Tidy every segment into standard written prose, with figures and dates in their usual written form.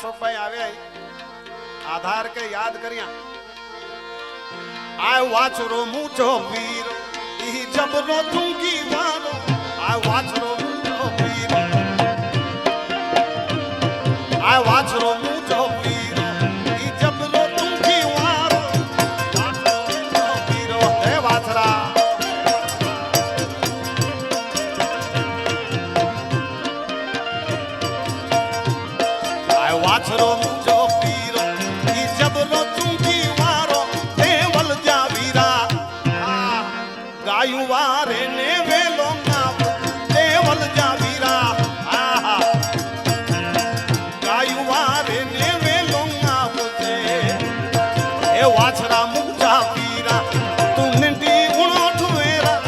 ભાઈ આવે આધાર કે યાદ કર્યા આ વાછરો મૂછો વીર ઈ જબરો તુંગી વારો આ વાછરો મૂછો વીર આ વાછરો મૂછો વીર ઈ જબરો તુંગી વારો વાછરો મૂછો વીરો હે વાછરા આ વાછરો મૂછો વીર ઈ જબરો તુંગી વારો દેવલ જા વીરા ગાયું વારે ને વેલો નામ દેવલ જા વીરા આહા ગાયું વારે ને વેલો નામ છે એ વાછરા મુજા વીરા તું નિંડી ઉણો ઠુવેરા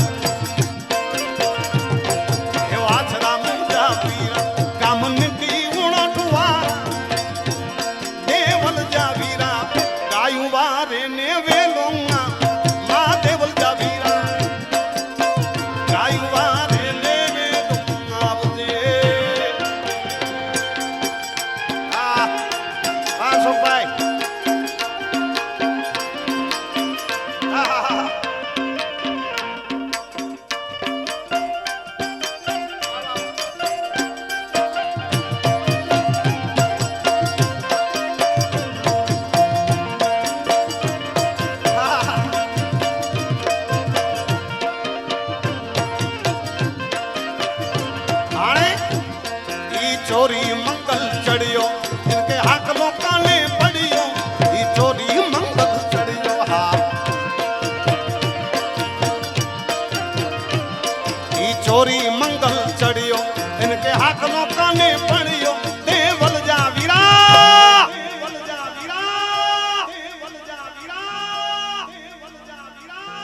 એ વાછરા મુજા વીરા કામ નિંડી ઉણો ઠુવા દેવલ જા વીરા ગાયું વારે ને વેલો નામ મા દેવલ જા વીરા ગાયું વારે ને વેલો નામ છે સોભાઈ ચોરી મંગલ ચડ્યો ઇનકે હાકલો કાને પડ્યો ઈ ચોરી મંગલ ચડ્યો હા ઈ ચોરી મંગલ ચડ્યો ઇનકે હાકલો કાને પડ્યો દેવલ જા વીરા દેવલ જા વીરા દેવલ જા વીરા દેવલ જા વીરા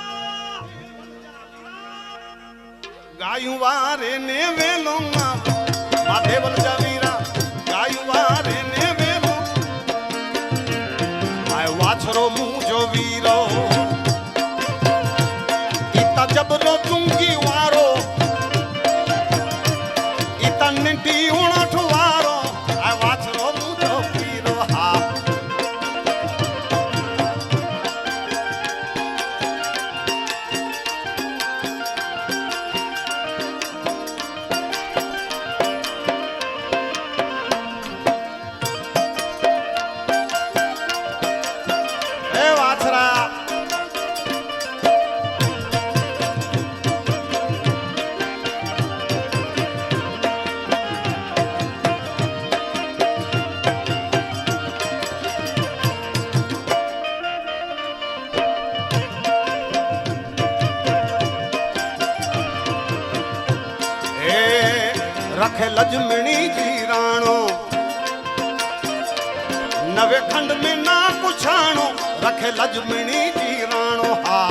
ગાયું વારે ને વેલો માં દેવલ જા વીરા ગાયું વારે ને વેલો આ વાછરો મૂજો વીરો ઈતા જબરો ચુંગી વારો ઈતા નિંટી ઉણઠ વારો આ વાછરો મૂજો વીરો હા रखे लजमणी जी राणो नवे खंड में ना कुछाणो रखे लजमणी जी राणो हा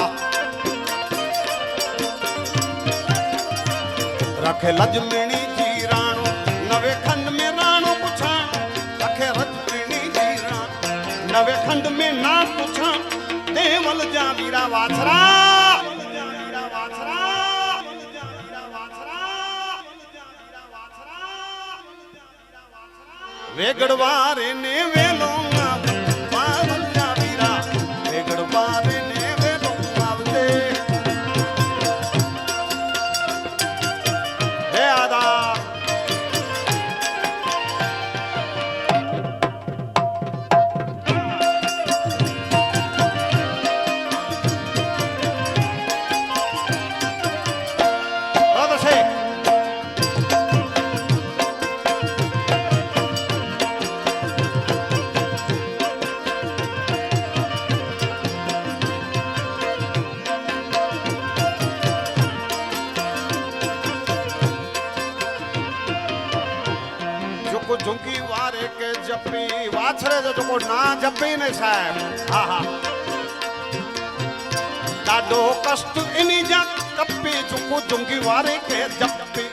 रखे लजमणी जी राणो नवे खंड में राणो कुछाणो रखे लजमणी जी राणो नवे खंड में ना कुछाणो देवल जा वीरा वाछरा वेगड़वारे ने वेलो पावल जा वीरा वेगड़वारे ने वेलो आवते हे आदा झुंकी वारे के जपी वाछरे जो को ना जपी ने साहब हा हा डाडो कष्ट इनी जा कपी झुको झुंकी वारे के जपी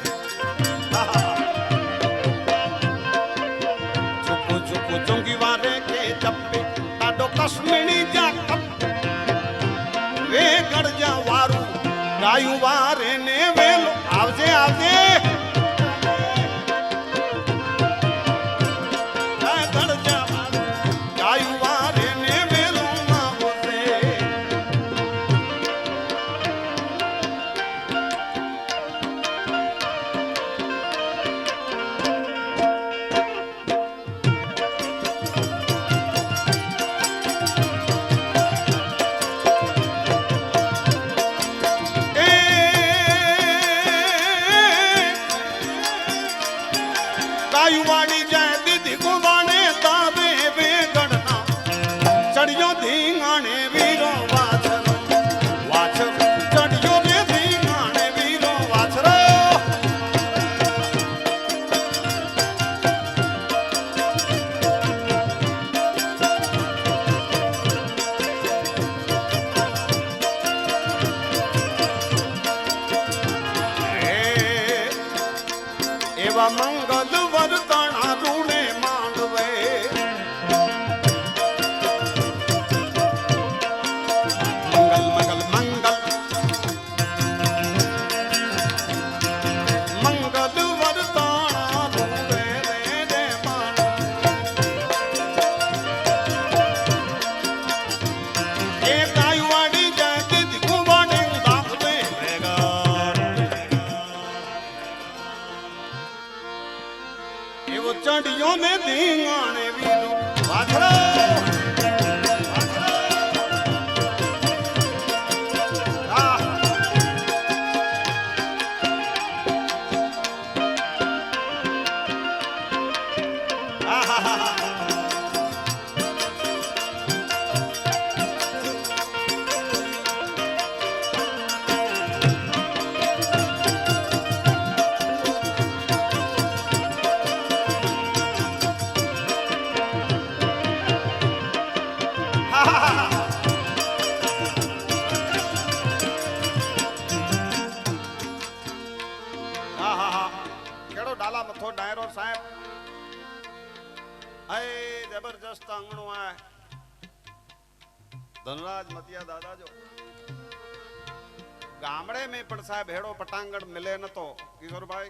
हा हा झुको झुको झुंकी वारे के जपी डाडो कष्ट इनी जा कपी वे गड़ जा वारू गायू वारे ने वेलो आवजे आवजे गायु वाड़ी जाए दीदी गुवाने तावे वे गढ़ना चढ़ियो धींगाने वीरो वाछरो वाछर चढ़ियो रे धींगाने वीरो वाछरो एवा मंगल वरदाना रूणे मांडवे मंगल मंगल मंगल मंगल वरदाना रूणे रे मान ए गायवाड़ी जाते दिखुवाड़े दाखवे वेगा एवो चढ़ियों ने धींगाने वीरो वाछरो केड़ो डाला मथो डायरो साहेब अय जबरदस्त आंगणो है धनराज मतिया दादा जो गामड़े में पण साहेब हेड़ो पटांगण मिले न तो किशोर भाई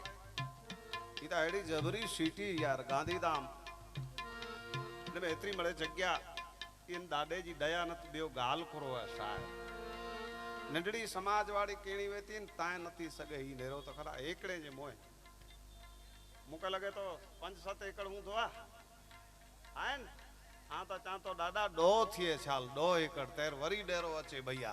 इता हेड़ी जबरी सीटी यार गांधीधाम ने में एतरी मळे जग्या इन दादे जी दया न तो बियो गाल करो है साहेब नंढड़ी समाज वाली केणी वेती ताए नथी सगे ही नेरो तो खरा एकड़े जे मोए मुके लगे तो 5-7 एकड़ हूं तो आन हां तो चा तो दादा डो थिए छाल 2 एकड़ तेर वरी डेरो अचे भैया